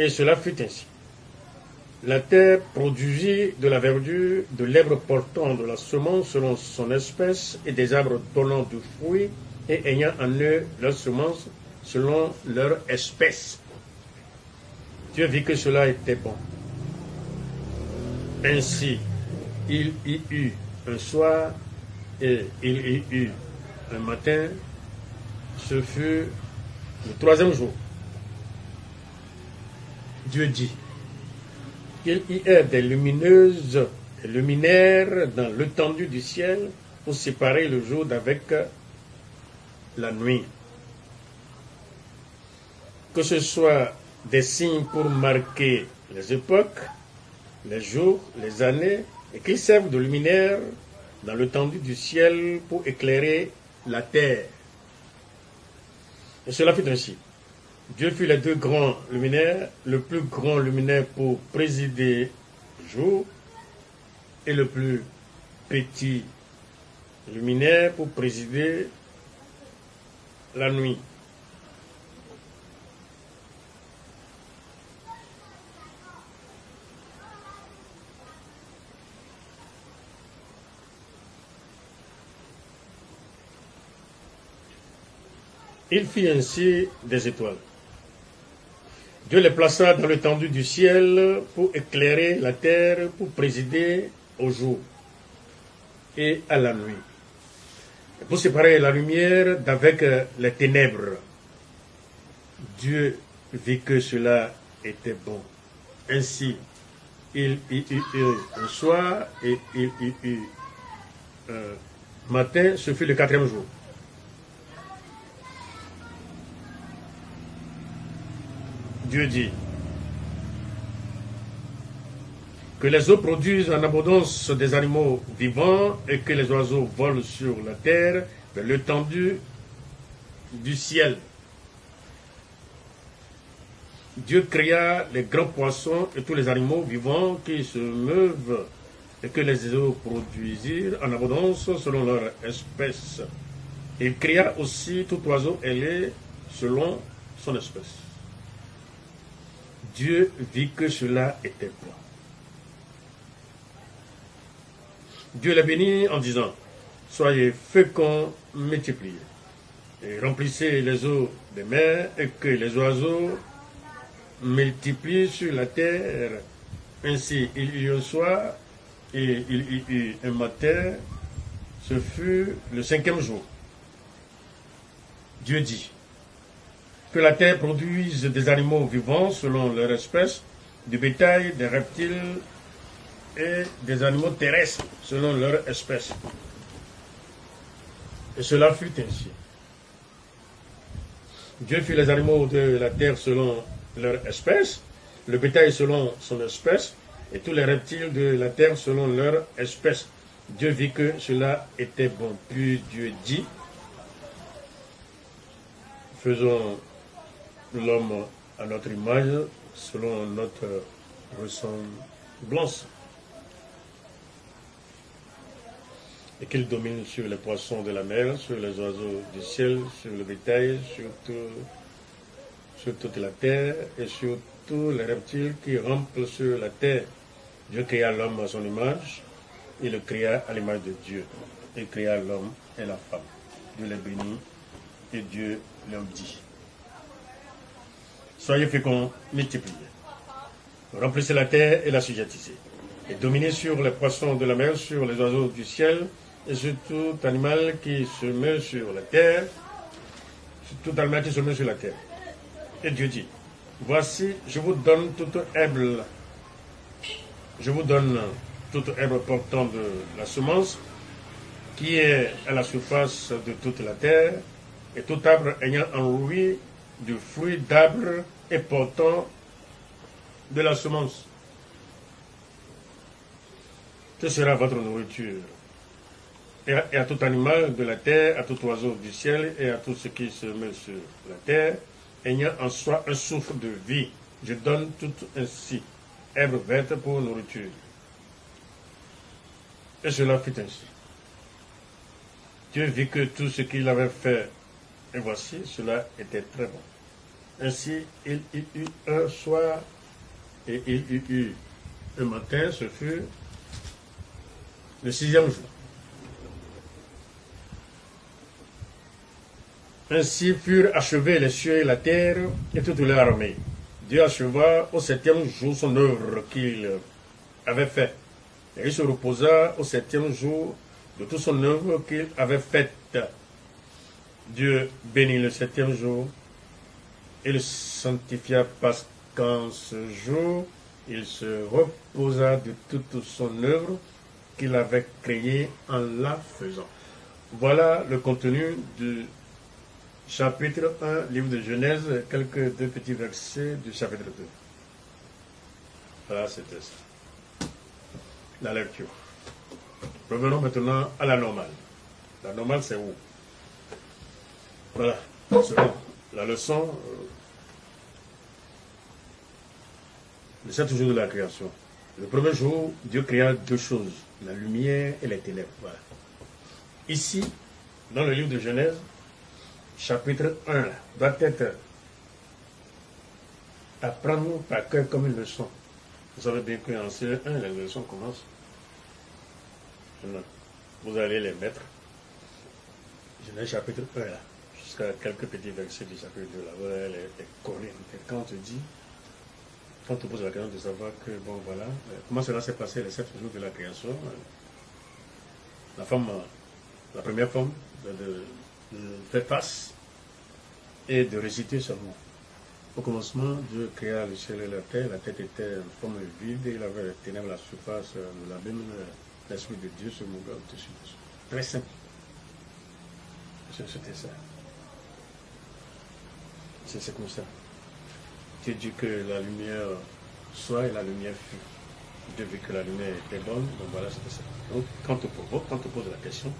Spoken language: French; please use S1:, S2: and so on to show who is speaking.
S1: Et cela fut ainsi. La terre produisit de la verdure, de l'herbe portant de la semence selon son espèce, et des arbres donnant du fruit, et ayant en eux leur semence selon leur espèce. Dieu vit que cela était bon. Ainsi, il y eut un soir et il y eut un matin. Ce fut le troisième jour. Dieu dit qu'il y ait des lumineuses et luminaires dans l'étendue du ciel pour séparer le jour d'avec la nuit. Que ce soit des signes pour marquer les époques, les jours, les années, et qu'ils servent de luminaires dans l'étendue du ciel pour éclairer la terre. Et cela fut ainsi. Dieu fit les deux grands luminaires, le plus grand luminaire pour présider le jour et le plus petit luminaire pour présider la nuit. Il fit ainsi des étoiles. Dieu les plaça dans l'étendue du ciel pour éclairer la terre, pour présider au jour et à la nuit, et pour séparer la lumière d'avec les ténèbres. Dieu vit que cela était bon. Ainsi, il y eut un soir et il y eut un matin, ce fut le quatrième jour. Dieu dit que les eaux produisent en abondance des animaux vivants et que les oiseaux volent sur la terre vers l'étendue du ciel. Dieu créa les grands poissons et tous les animaux vivants qui se meuvent et que les eaux produisirent en abondance selon leur espèce. Il créa aussi tout oiseau ailé selon son espèce. Dieu vit que cela était bon. Dieu les bénit en disant, soyez féconds, multipliez, et remplissez les eaux des mers, et que les oiseaux multiplient sur la terre. Ainsi, il y eut un soir, et il y eut un matin, ce fut le cinquième jour. Dieu dit, que la terre produise des animaux vivants selon leur espèce, du bétail, des reptiles et des animaux terrestres selon leur espèce. Et cela fut ainsi. Dieu fit les animaux de la terre selon leur espèce, le bétail selon son espèce, et tous les reptiles de la terre selon leur espèce. Dieu vit que cela était bon. Puis Dieu dit, faisons l'homme à notre image, selon notre ressemblance, et qu'il domine sur les poissons de la mer, sur les oiseaux du ciel, sur le bétail, sur toute la terre, et sur tous les reptiles qui rampent sur la terre. Dieu créa l'homme à son image, il le créa à l'image de Dieu. Il créa l'homme et la femme. Dieu les bénit, et Dieu leur dit, soyez féconds, multipliez. Remplissez la terre et la sujettissez. Et dominez sur les poissons de la mer, sur les oiseaux du ciel, et sur tout animal qui se met sur la terre, sur tout animal qui se met sur la terre. Et Dieu dit, voici, je vous donne toute herbe portant de la semence, qui est à la surface de toute la terre, et tout arbre ayant en lui du fruit d'arbre et portant de la semence. Ce sera votre nourriture. Et à tout animal de la terre, à tout oiseau du ciel et à tout ce qui se met sur la terre, ayant en soi un souffle de vie. Je donne tout ainsi, herbe verte pour nourriture. Et cela fut ainsi. Dieu vit que tout ce qu'il avait fait, et voici, cela était très bon. Ainsi, il y eut un soir et il y eut un matin, ce fut le 6e jour. Ainsi furent achevés les cieux et la terre et toute leur armée. Dieu acheva au 7e jour son œuvre qu'il avait faite. Et il se reposa au 7e jour de toute son œuvre qu'il avait faite. Dieu bénit le 7e jour et le sanctifia parce qu'en ce jour, il se reposa de toute son œuvre qu'il avait créée en la faisant. Voilà le contenu du chapitre 1, livre de Genèse, quelques deux petits versets du chapitre 2. Voilà, c'était ça. La lecture. Revenons maintenant à la normale. La normale, c'est où? Voilà, c'est bon. La leçon, le 7 jours de la création. Le premier jour, Dieu créa deux choses, la lumière et les ténèbres. Voilà. Ici, dans le livre de Genèse, chapitre 1, doit être à prendre par cœur comme une leçon. Vous savez bien qu'en CE1, les leçons commencent. Vous allez les mettre. Genèse chapitre 1, là, jusqu'à quelques petits versets du chapitre 2, là. Vous allez les corriger. Et quand on te dit, quand on te pose la question de savoir que, bon, voilà, comment cela s'est passé les 7 jours de la création, la femme, la première femme, de faire face et de réciter ce mot. Au commencement, Dieu créa le ciel et la tête était en forme vide, et il avait les ténèbres à la surface de l'abîme, l'Esprit de Dieu se mouvait au-dessus de ça. Très simple. C'était ça. C'est comme ça. Dieu dit que la lumière soit et la lumière fut. Dieu vit que la lumière était bonne, donc voilà, c'était ça. Donc, quand on te pose la question,